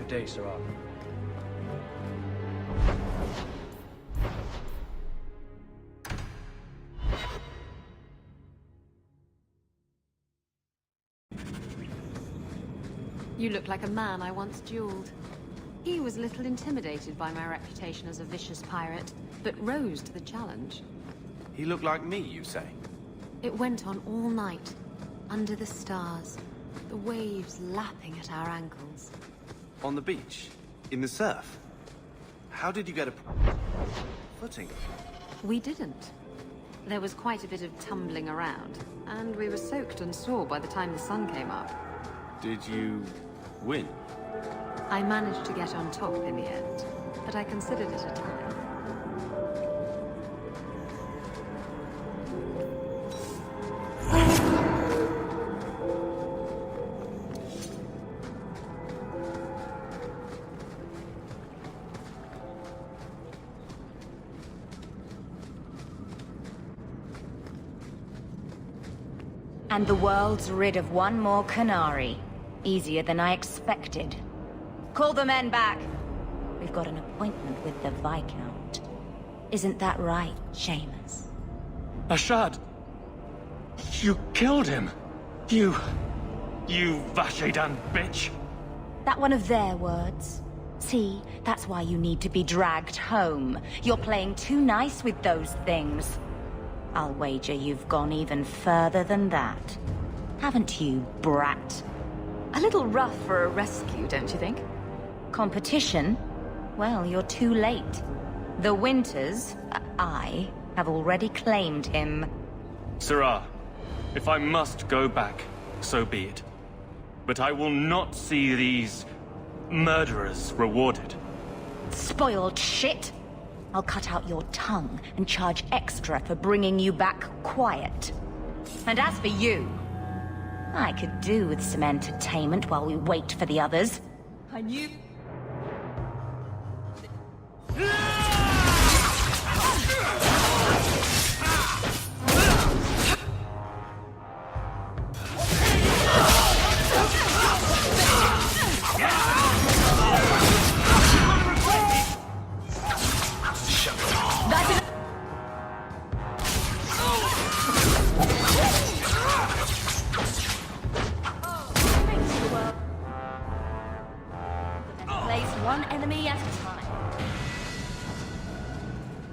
Good day, Sarah. You look like a man I once dueled. He was a little intimidated by my reputation as a vicious pirate, but rose to the challenge. He looked like me, you say? It went on all night, under the stars, the waves lapping at our ankles. On the beach? In the surf? How did you get a footing? We didn't. There was quite a bit of tumbling around, and we were soaked and sore by the time the sun came up. Did you win? I managed to get on top in the end, but I considered it a tie. And the world's rid of one more Canary. Easier than I expected. Call the men back. We've got an appointment with the Viscount. Isn't that right, Seamus? Ashad! You killed him! You Vashedan bitch! That one of their words. See, that's why you need to be dragged home. You're playing too nice with those things. I'll wager you've gone even further than that. Haven't you, brat? A little rough for a rescue, don't you think? Competition? Well, you're too late. The Winters, I, have already claimed him. Sarah, if I must go back, so be it. But I will not see these murderers rewarded. Spoiled shit! I'll cut out your tongue and charge extra for bringing you back quiet. And as for you, I could do with some entertainment while we wait for the others. I knew...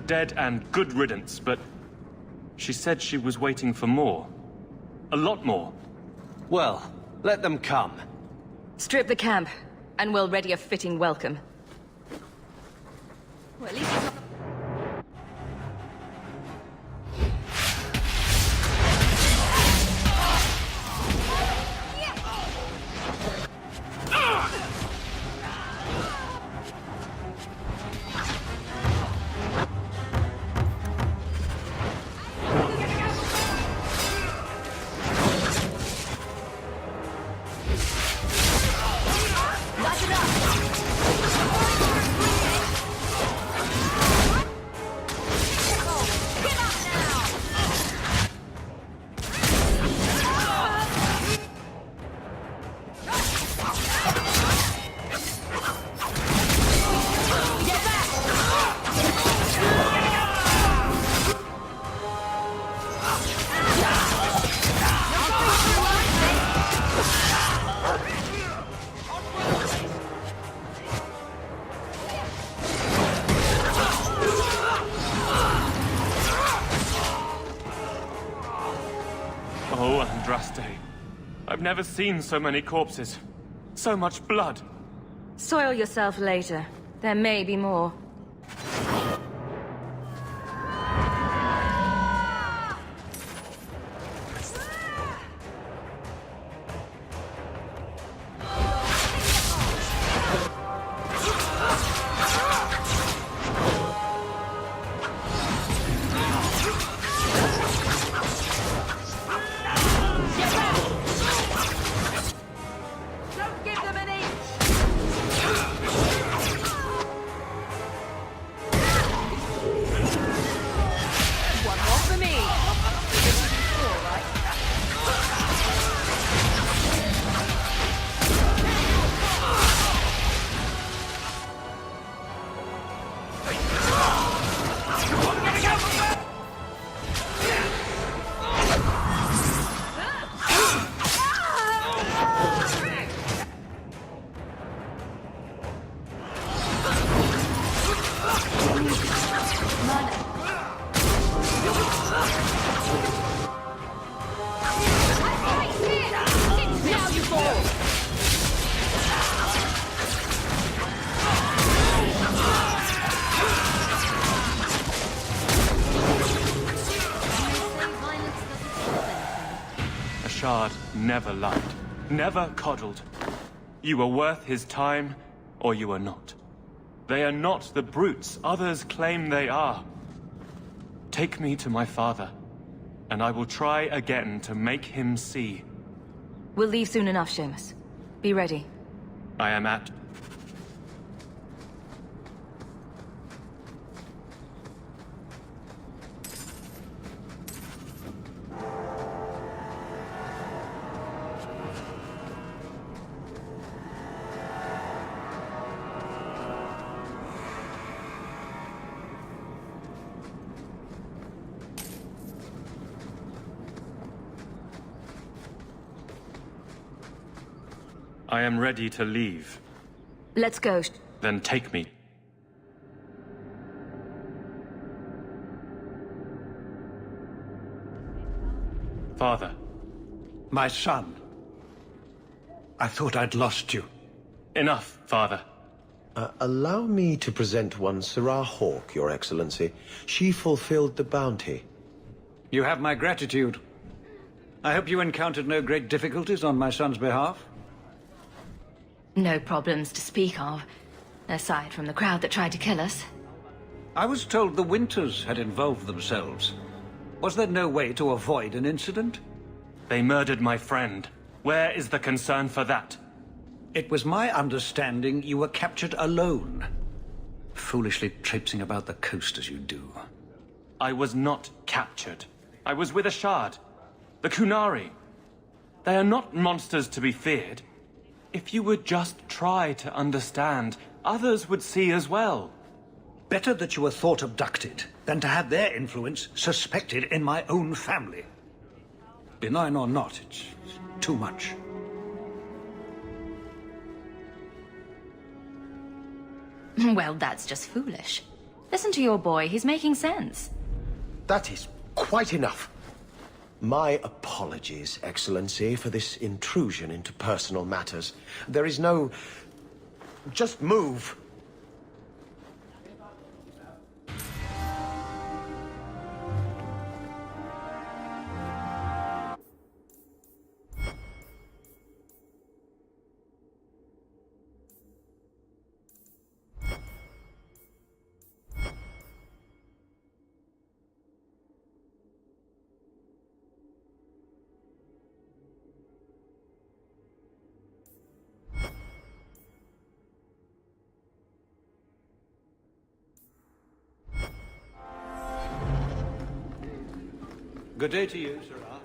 Dead and good riddance, but she said she was waiting for more. A lot more. Well, let them come. Strip the camp, and we'll ready a fitting welcome. Well, at least it's not... Oh, Andraste. I've never seen so many corpses. So much blood. Soil yourself later. There may be more. Shard never lied, never coddled. You are worth his time, or you are not. They are not the brutes others claim they are. Take me to my father, and I will try again to make him see. We'll leave soon enough, Seamus. Be ready. I am at... I am ready to leave. Let's go. Then take me. Father. My son. I thought I'd lost you. Enough, Father. Allow me to present one Sarah Hawke, Your Excellency. She fulfilled the bounty. You have my gratitude. I hope you encountered no great difficulties on my son's behalf. No problems to speak of, aside from the crowd that tried to kill us. I was told the Winters had involved themselves. Was there no way to avoid an incident? They murdered my friend. Where is the concern for that? It was my understanding you were captured alone. Foolishly traipsing about the coast as you do. I was not captured. I was with a Shard. The Kunari. They are not monsters to be feared. If you would just try to understand, others would see as well. Better that you were thought abducted than to have their influence suspected in my own family. Benign or not, it's too much. Well, that's just foolish. Listen to your boy, he's making sense. That is quite enough. My apologies, Excellency, for this intrusion into personal matters. There is no... Just move. Good day to you, Sarah.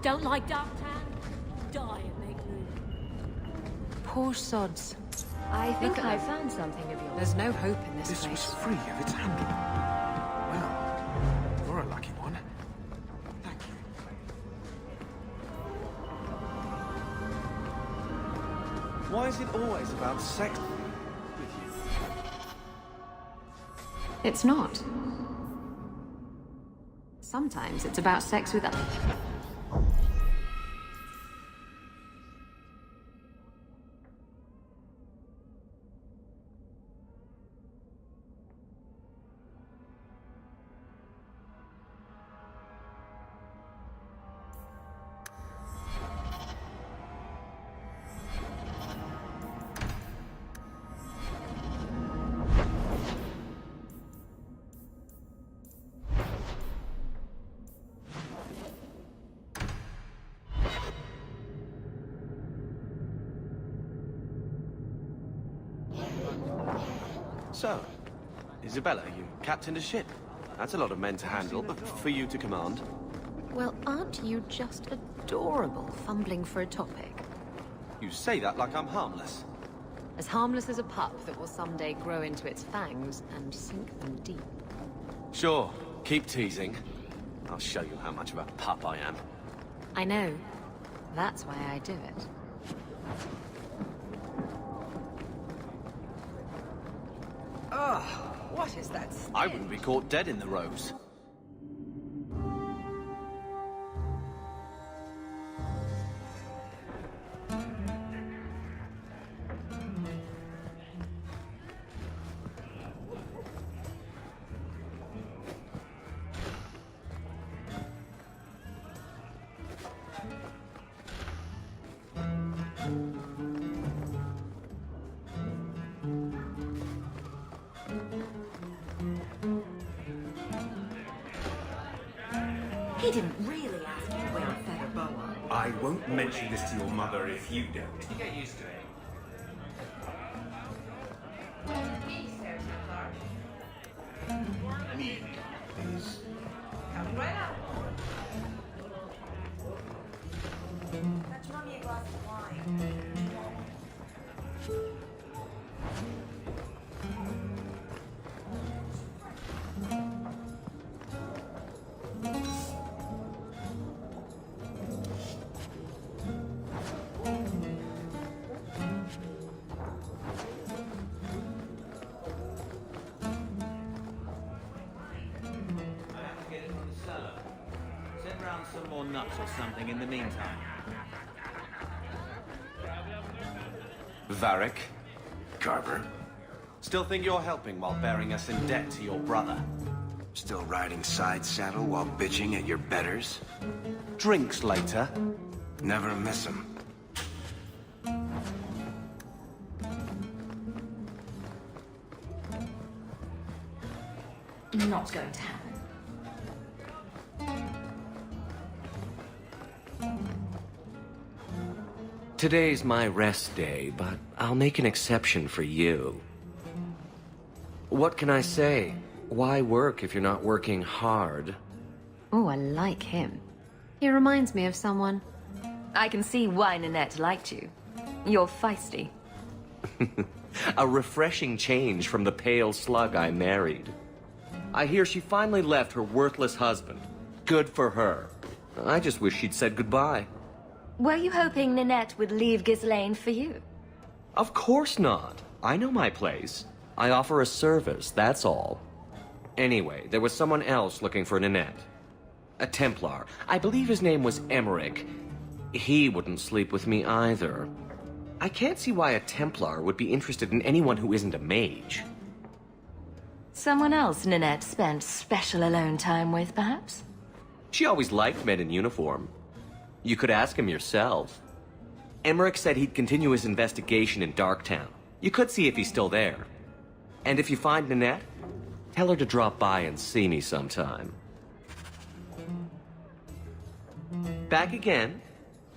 Don't like Darktown? Die and make room. Poor sods. I think I found something of yours. There's no hope in this This was place. free of its handle. Well, you're a lucky one. Thank you. Why is it always about sex with you? It's not. Sometimes it's about sex with others. So, Isabella, you captained a ship. That's a lot of men to handle, but for you to command. Well, aren't you just adorable, fumbling for a topic? You say that like I'm harmless. As harmless as a pup that will someday grow into its fangs and sink them deep. Sure, keep teasing. I'll show you how much of a pup I am. I know. That's why I do it. What is that? I wouldn't be caught dead in the rose. He didn't really ask you where I fed a boa. I won't mention this to your mother if you don't. You get used to it. Me, please. Coming right up. Let's run me a glass of wine. Send round some more nuts or something in the meantime. Varric, Carver, still think you're helping while bearing us in debt to your brother? still riding side saddle while bitching at your betters? Drinks later. Never miss 'em. Not going to happen. Today's my rest day, but I'll make an exception for you. What can I say? Why work if you're not working hard? Oh, I like him. He reminds me of someone. I can see why Nanette liked you. You're feisty. A refreshing change from the pale slug I married. I hear she finally left her worthless husband. Good for her. I just wish she'd said goodbye. Were you hoping Nanette would leave Ghislaine for you? Of course not. I know my place. I offer a service, that's all. Anyway, there was someone else looking for Nanette. A Templar. I believe his name was Emmerich. He wouldn't sleep with me either. I can't see why a Templar would be interested in anyone who isn't a mage. Someone else Nanette spent special alone time with, perhaps? She always liked men in uniform. You could ask him yourself. Emmerich said he'd continue his investigation in Darktown. You could see if he's still there. And if you find Nanette, tell her to drop by and see me sometime. Back again?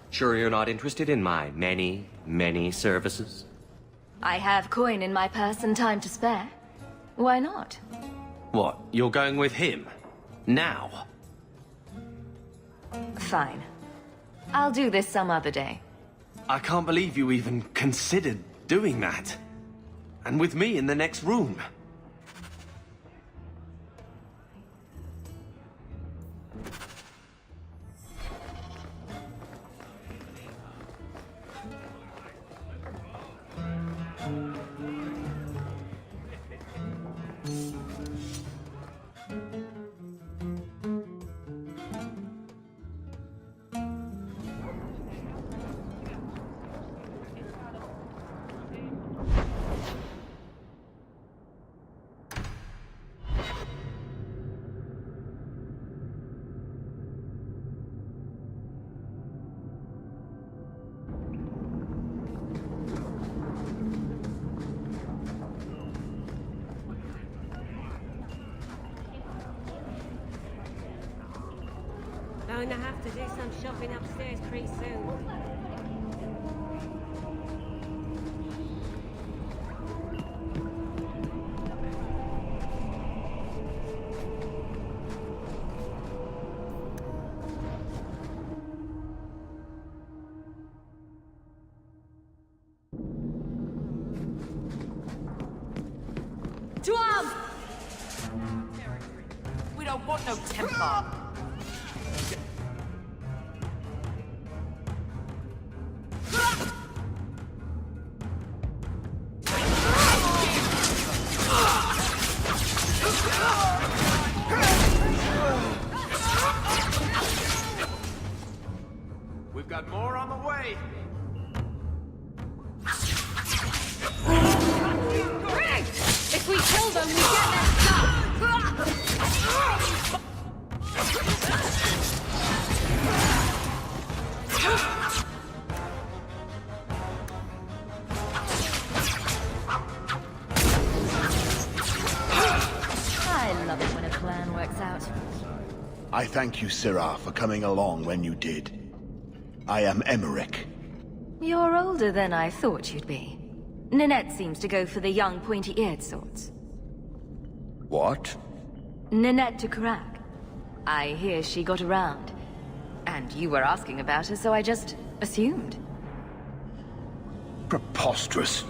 Sure you're not interested in my many, many services? I have coin in my purse and time to spare. Why not? What, you're going with him? Now? Fine. I'll do this some other day. I can't believe you even considered doing that. And with me in the next room. Going to have to do some shopping upstairs pretty soon. Dwarves! We don't want no Templar. We've got more on the way. If we kill them, we get their stuff! I love it when a plan works out. I thank you, Syrah, for coming along when you did. I am Emmerich. You're older than I thought you'd be. Ninette seems to go for the young, pointy-eared sorts. What? Ninette de Carac. I hear she got around. And you were asking about her, so I just assumed. Preposterous.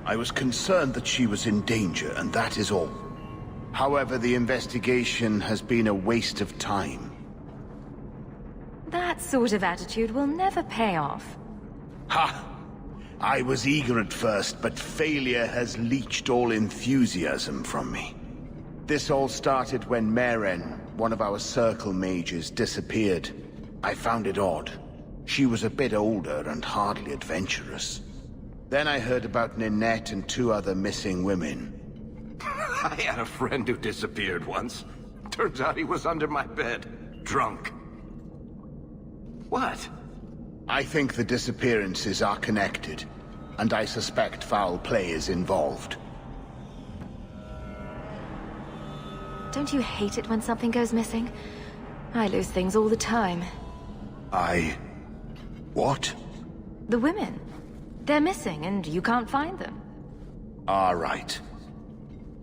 I was concerned that she was in danger, and that is all. However, the investigation has been a waste of time. That sort of attitude will never pay off. Ha! I was eager at first, but failure has leached all enthusiasm from me. This all started when Maren, one of our circle mages, disappeared. I found it odd. She was a bit older and hardly adventurous. Then I heard about Ninette and 2 other missing women. I had a friend who disappeared once. Turns out he was under my bed, drunk. What? I think the disappearances are connected, and I suspect foul play is involved. Don't you hate it when something goes missing? I lose things all the time. What? The women. They're missing, and you can't find them. Right.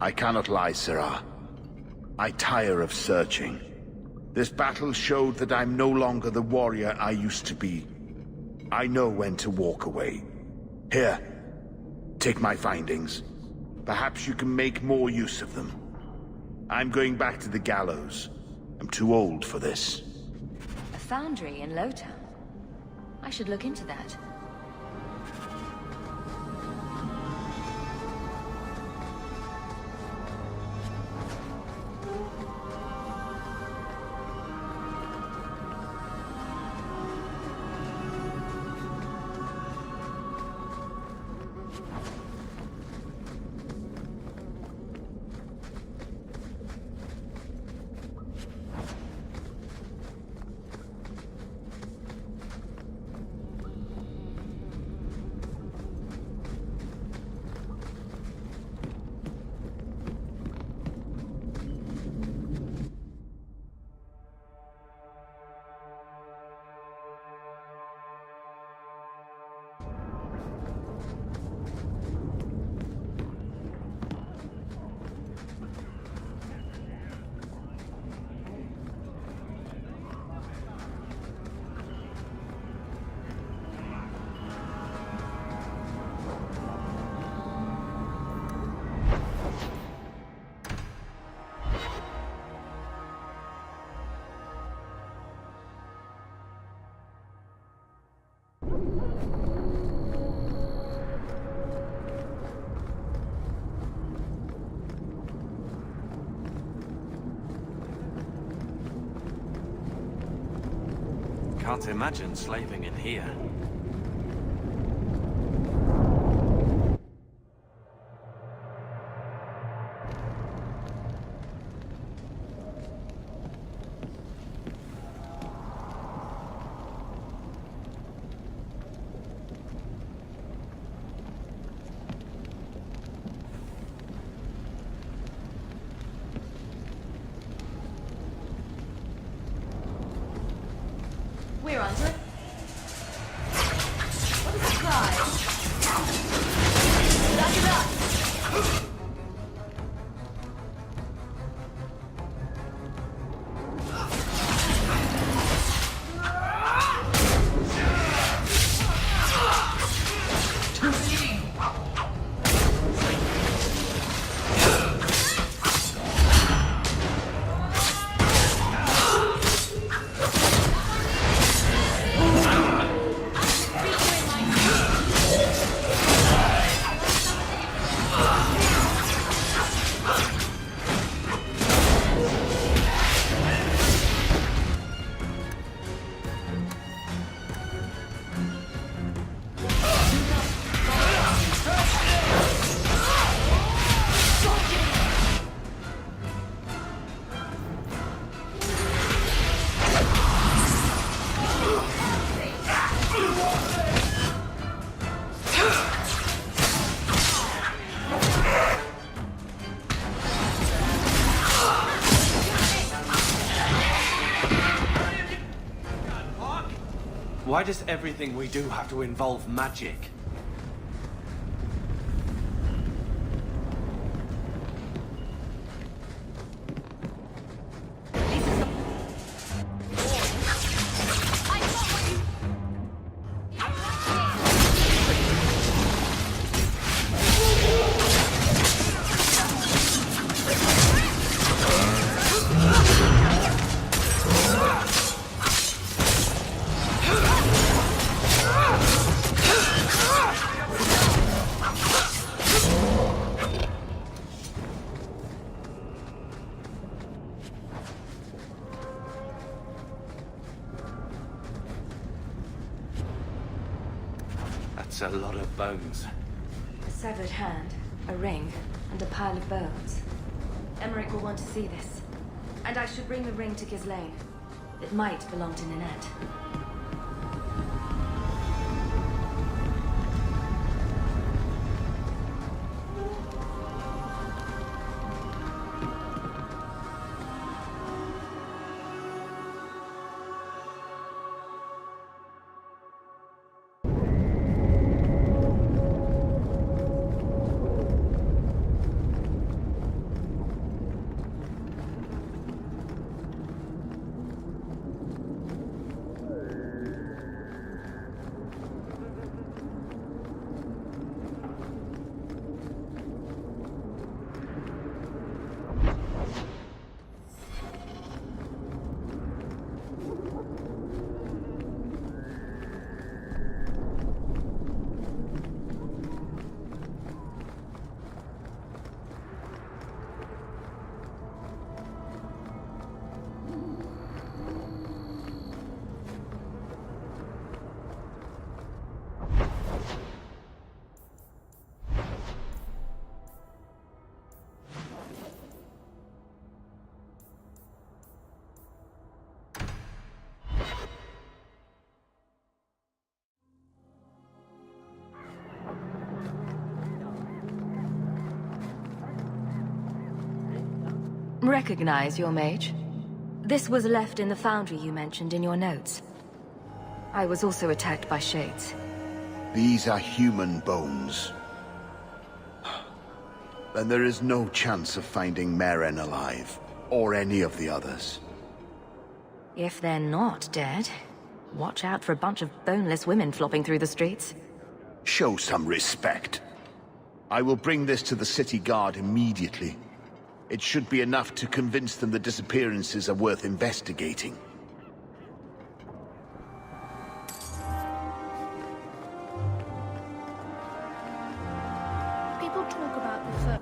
I cannot lie, Syrah. I tire of searching. This battle showed that I'm no longer the warrior I used to be. I know when to walk away. Here, take my findings. Perhaps you can make more use of them. I'm going back to the gallows. I'm too old for this. A foundry in Lowtown. I should look into that. Can't imagine slaving in here. We're onto it. What a surprise! Back it up! Why does everything we do have to involve magic? That's a lot of bones. A severed hand, a ring, and a pile of bones. Emmerich will want to see this. And I should bring the ring to Ghislaine. It might belong to Ninette. Recognize your mage? This was left in the foundry you mentioned in your notes. I was also attacked by shades. These are human bones. Then there is no chance of finding Meren alive, or any of the others. If they're not dead, watch out for a bunch of boneless women flopping through the streets. Show some respect. I will bring this to the city guard immediately. It should be enough to convince them the disappearances are worth investigating. People talk about the first.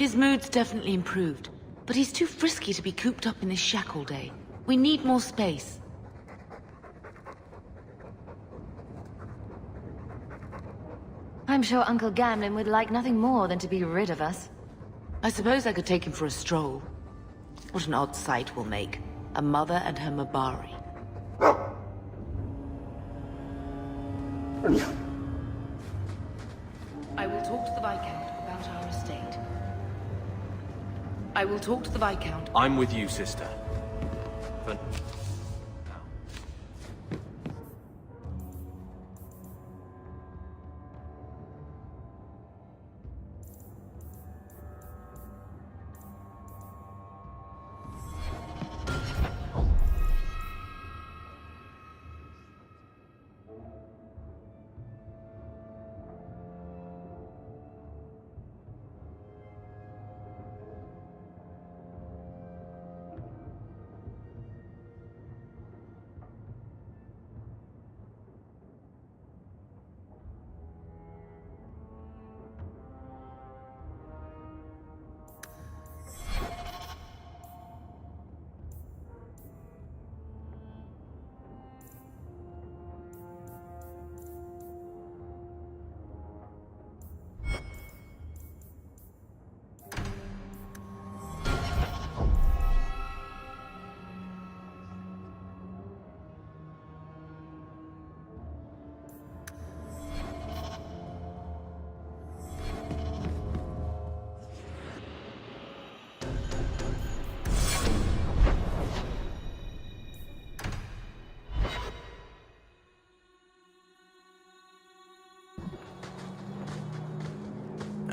His mood's definitely improved, but he's too frisky to be cooped up in this shack all day. We need more space. I'm sure Uncle Gamlin would like nothing more than to be rid of us. I suppose I could take him for a stroll. What an odd sight we'll make. A mother and her Mabari. I will talk to the Viscount about our estate. I will talk to the Viscount. I'm with you, sister. But...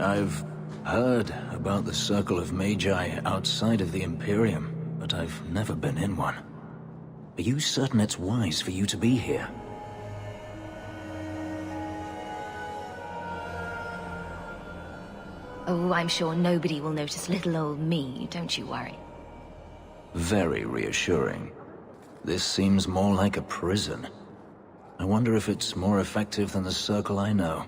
I've heard about the Circle of Magi outside of the Imperium, but I've never been in one. Are you certain it's wise for you to be here? Oh, I'm sure nobody will notice little old me, don't you worry. Very reassuring. This seems more like a prison. I wonder if it's more effective than the Circle I know.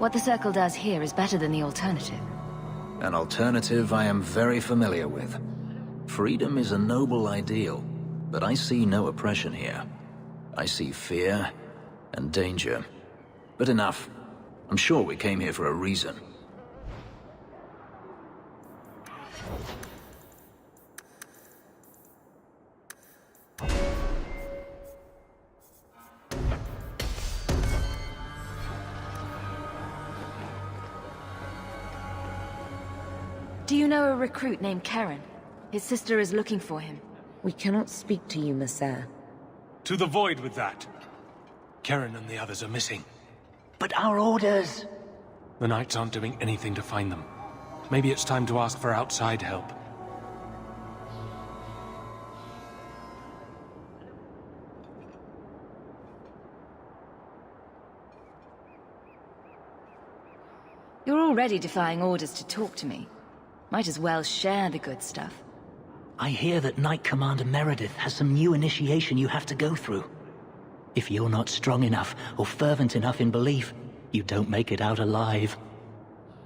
What the Circle does here is better than the alternative. An alternative I am very familiar with. Freedom is a noble ideal, but I see no oppression here. I see fear and danger. But enough. I'm sure we came here for a reason. Do you know a recruit named Karen? His sister is looking for him. We cannot speak to you, Messer. To the void with that. Karen and the others are missing. But our orders! The Knights aren't doing anything to find them. Maybe it's time to ask for outside help. You're already defying orders to talk to me. Might as well share the good stuff. I hear that Knight Commander Meredith has some new initiation you have to go through. If you're not strong enough or fervent enough in belief, you don't make it out alive.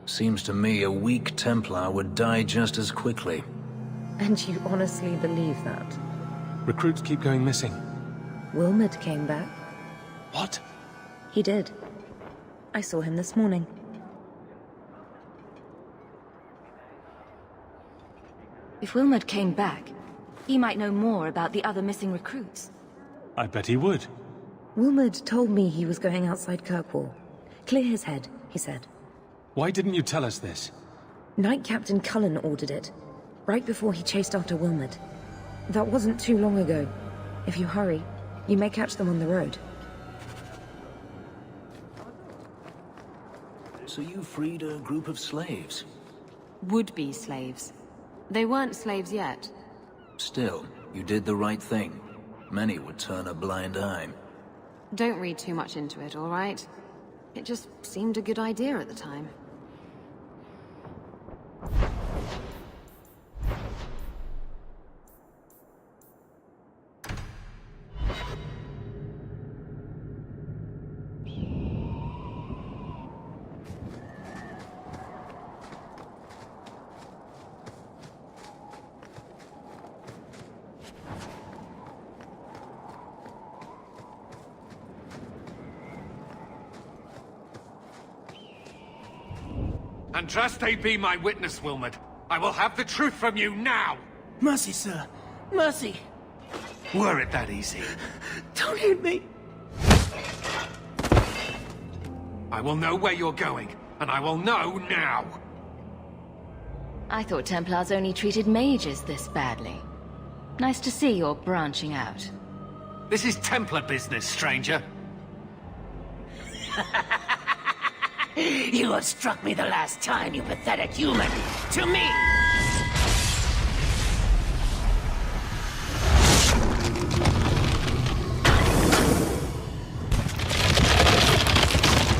Seems to me a weak Templar would die just as quickly. And you honestly believe that? Recruits keep going missing. Wilmot came back. What? He did. I saw him this morning. If Wilmot came back, he might know more about the other missing recruits. I bet he would. Wilmot told me he was going outside Kirkwall. Clear his head, he said. Why didn't you tell us this? Knight Captain Cullen ordered it. right before he chased after Wilmot. That wasn't too long ago. If you hurry, you may catch them on the road. So you freed a group of slaves? Would-be slaves. They weren't slaves yet. Still, you did the right thing. Many would turn a blind eye. Don't read too much into it, all right? It just seemed a good idea at the time. Andraste be my witness, Wilmot. I will have the truth from you now! Mercy, sir. Mercy. Were it that easy? Don't hit me. I will know where you're going, and I will know now! I thought Templars only treated mages this badly. Nice to see you're branching out. This is Templar business, stranger. You have struck me the last time, you pathetic human. To me!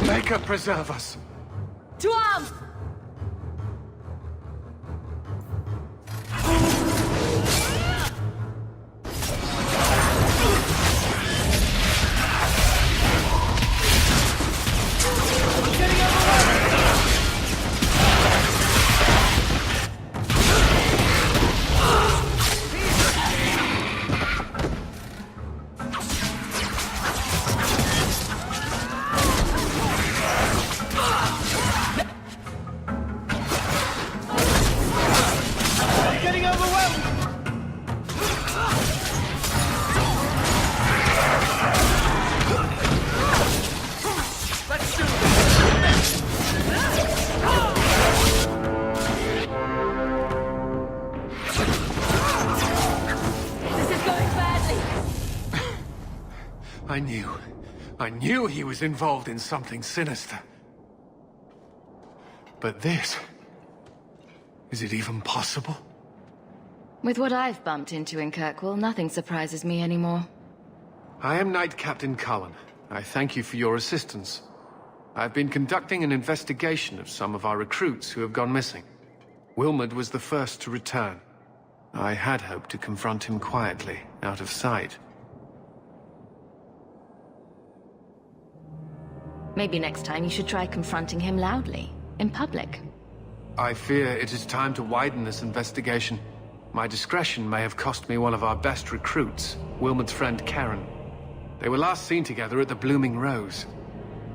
Maker preserve us. To arms! I knew he was involved in something sinister. But this... is it even possible? With what I've bumped into in Kirkwall, nothing surprises me anymore. I am Knight Captain Cullen. I thank you for your assistance. I've been conducting an investigation of some of our recruits who have gone missing. Wilmot was the first to return. I had hoped to confront him quietly, out of sight. Maybe next time you should try confronting him loudly, in public. I fear it is time to widen this investigation. My discretion may have cost me one of our best recruits, Wilmot's friend Karen. They were last seen together at the Blooming Rose.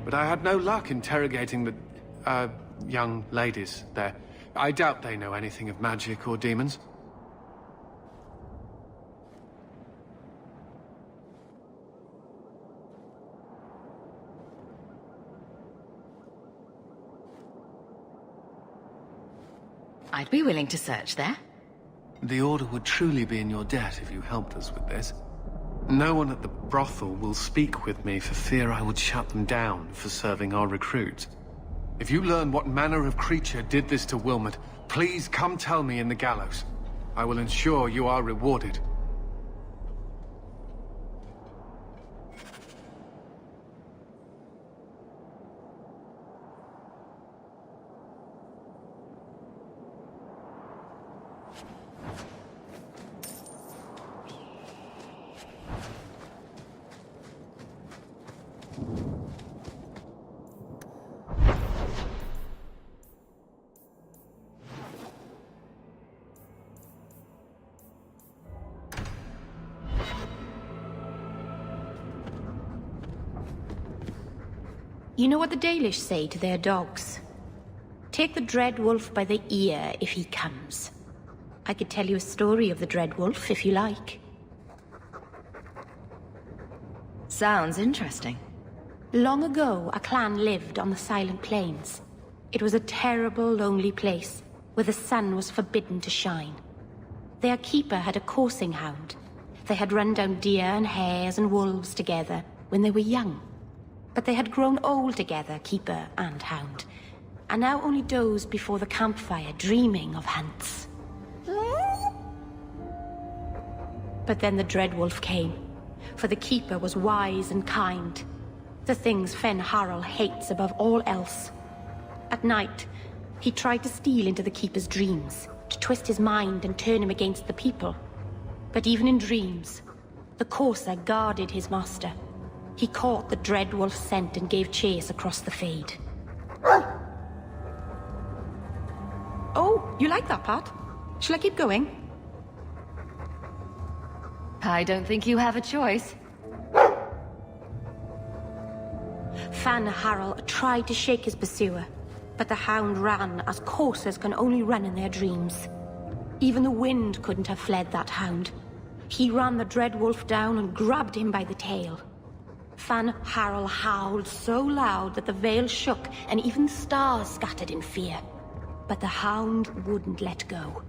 But I had no luck interrogating the, young ladies there. I doubt they know anything of magic or demons. I'd be willing to search there. The Order would truly be in your debt if you helped us with this. No one at the brothel will speak with me for fear I would shut them down for serving our recruits. If you learn what manner of creature did this to Wilmot, please come tell me in the gallows. I will ensure you are rewarded. You know what the Dalish say to their dogs? Take the Dread Wolf by the ear if he comes. I could tell you a story of the Dread Wolf if you like. Sounds interesting. Long ago, a clan lived on the Silent Plains. It was a terrible, lonely place, where the sun was forbidden to shine. Their keeper had a coursing hound. They had run down deer and hares and wolves together when they were young. But they had grown old together, keeper and hound, and now only dozed before the campfire, dreaming of hunts. But then the Dreadwolf came, for the keeper was wise and kind. The things Fen Harel hates above all else. At night, he tried to steal into the keeper's dreams, to twist his mind and turn him against the people. But even in dreams, the courser guarded his master. He caught the Dreadwolf's scent and gave chase across the Fade. Oh, you like that part? Shall I keep going? I don't think you have a choice. Fan Harel tried to shake his pursuer, but the hound ran as coursers can only run in their dreams. Even the wind couldn't have fled that hound. He ran the Dreadwolf down and grabbed him by the tail. Fan Harel howled so loud that the veil shook and even the stars scattered in fear. But the hound wouldn't let go.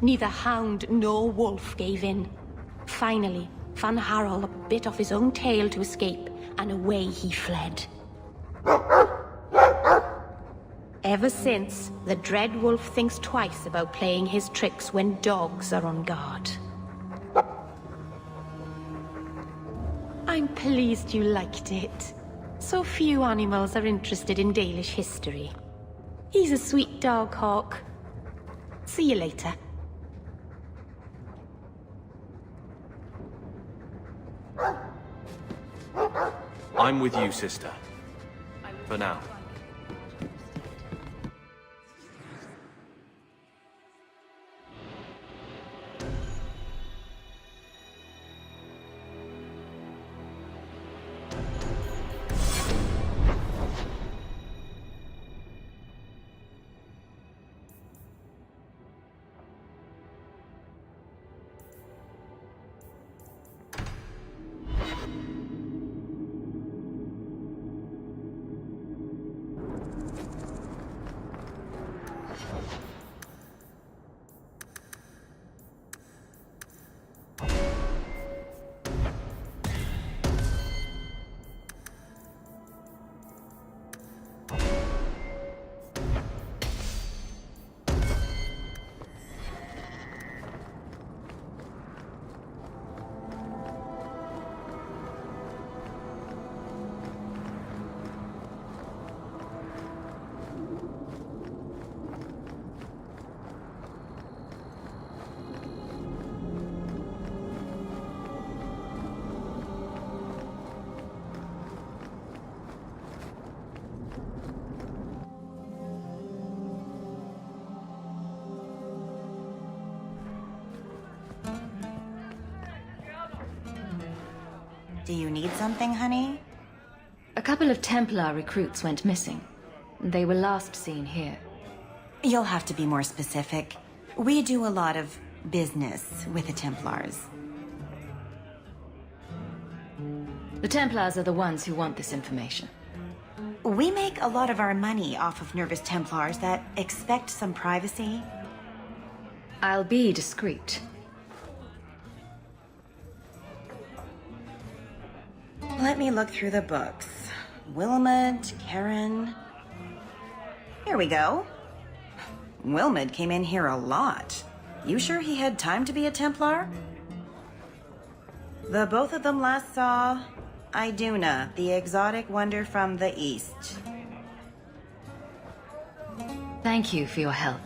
Neither hound nor wolf gave in. Finally, Fan Harel bit off his own tail to escape, and away he fled. Ever since, the Dreadwolf thinks twice about playing his tricks when dogs are on guard. I'm pleased you liked it. So few animals are interested in Dalish history. He's a sweet dog, Hawk. See you later. I'm with you, sister. For now. Do you need something, honey? A couple of Templar recruits went missing. They were last seen here. You'll have to be more specific. We do a lot of business with the Templars. The Templars are the ones who want this information. We make a lot of our money off of nervous Templars that expect some privacy. I'll be discreet. Let me look through the books. Wilmot, Karen... Here we go. Wilmot came in here a lot. You sure he had time to be a Templar? The both of them last saw Iduna, the exotic wonder from the east. Thank you for your help.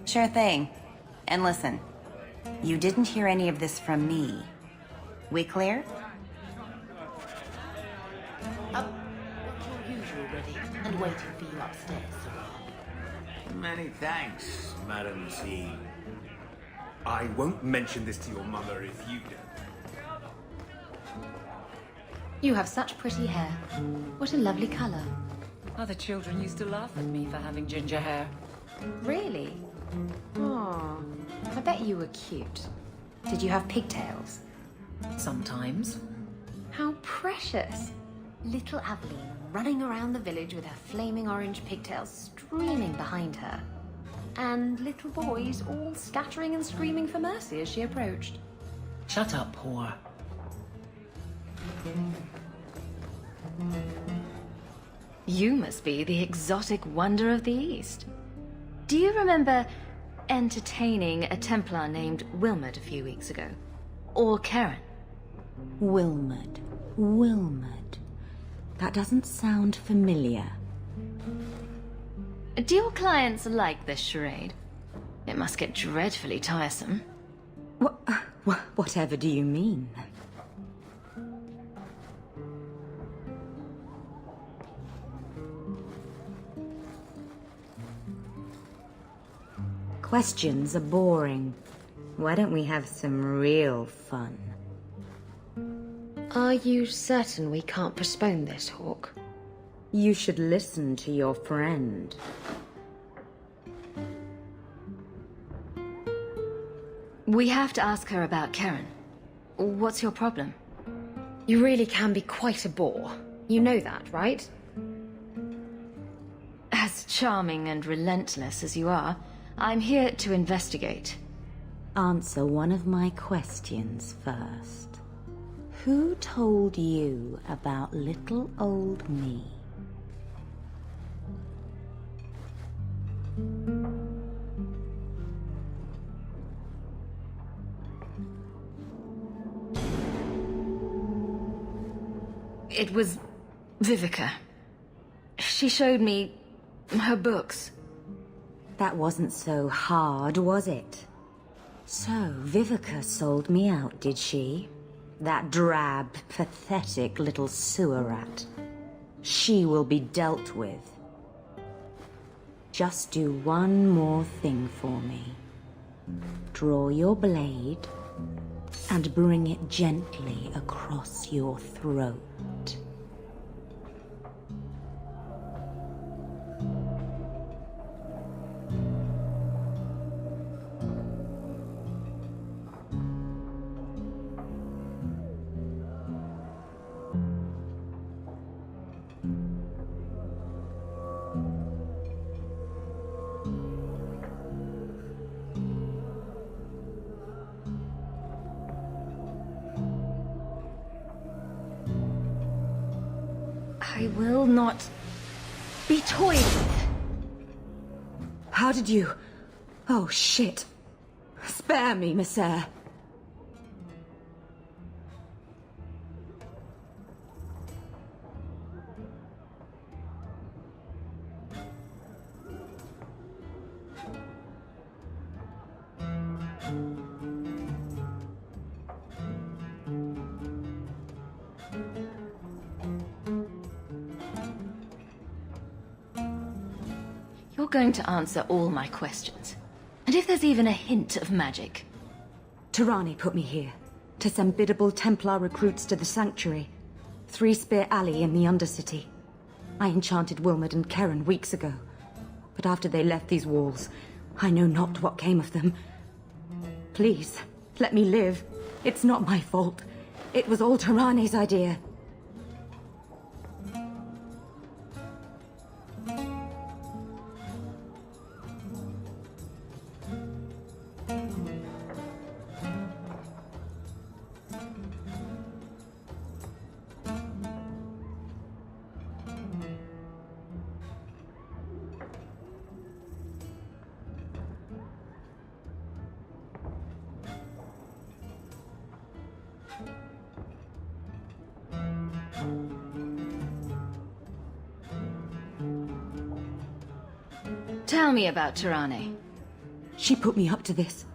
Sure thing. And listen, you didn't hear any of this from me. We clear? Your usual ready and waiting for you upstairs, sir. Many thanks, Madam C. I won't mention this to your mother if you don't. You have such pretty hair. What a lovely color. Other children used to laugh at me for having ginger hair. Really? Oh, I bet you were cute. Did you have pigtails? Sometimes. How precious. Little Aveline running around the village with her flaming orange pigtails streaming behind her. and little boys all scattering and screaming for mercy as she approached. Shut up, whore. You must be the exotic wonder of the East. Do you remember entertaining a Templar named Wilmot a few weeks ago? Or Karen? Wilmot. Wilmot. That doesn't sound familiar. Do your clients like this charade? It must get dreadfully tiresome. Whatever do you mean? Questions are boring. Why don't we have some real fun? Are you certain we can't postpone this, Hawk? You should listen to your friend. We have to ask her about Karen. What's your problem? You really can be quite a bore. You know that, right? As charming and relentless as you are, I'm here to investigate. Answer one of my questions first. Who told you about little old me? It was Vivica. She showed me her books. That wasn't so hard, was it? So, Vivica sold me out, did she? That drab, pathetic little sewer rat. She will be dealt with. Just do one more thing for me. Draw your blade and bring it gently across your throat. I will not be toyed with. How did you... Oh, shit. Spare me, Messere. You're going to answer all my questions. And if there's even a hint of magic... Tirani put me here to send biddable Templar recruits to the Sanctuary. Three Spear Alley in the Undercity. I enchanted Wilmot and Karen weeks ago. But after they left these walls, I know not what came of them. Please, let me live. It's not my fault. It was all Tirani's idea. Tell me about Tirani. She put me up to this.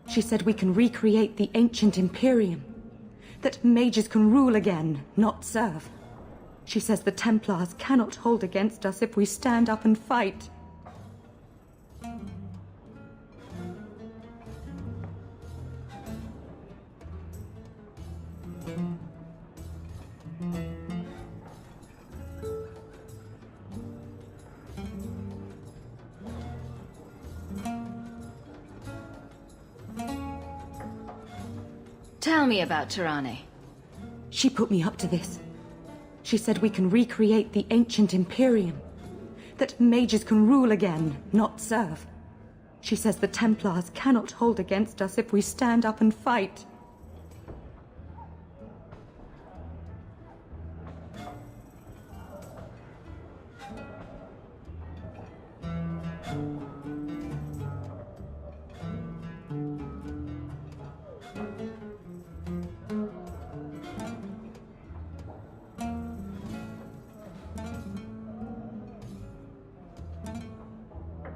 She said we can recreate the ancient Imperium. That mages can rule again, not serve. She says the Templars cannot hold against us if we stand up and fight. Tell me about Tirani. She put me up to this. She said we can recreate the ancient Imperium. That mages can rule again, not serve. She says the Templars cannot hold against us if we stand up and fight.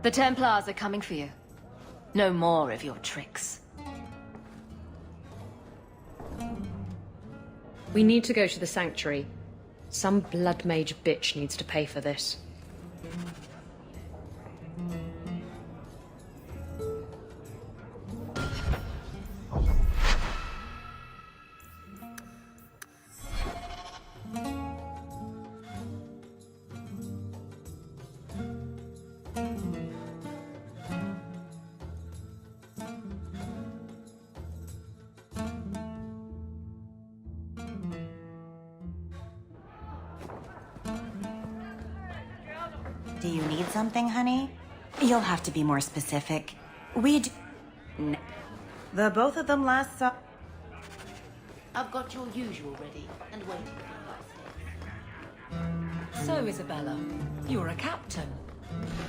The Templars are coming for you. No more of your tricks. We need to go to the Sanctuary. Some blood mage bitch needs to pay for this. Do you need something, honey? You'll have to be more specific. We'd... The both of them last saw... I've got your usual ready and waiting for you. So, Isabella, you're a captain.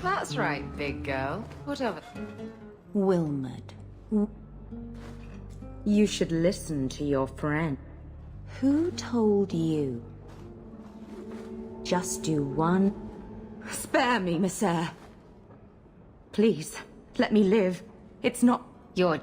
That's right, big girl. What of it? Wilmot. You should listen to your friend. Who told you? Just do one... Spare me, Messere. Please, let me live. It's not... You're...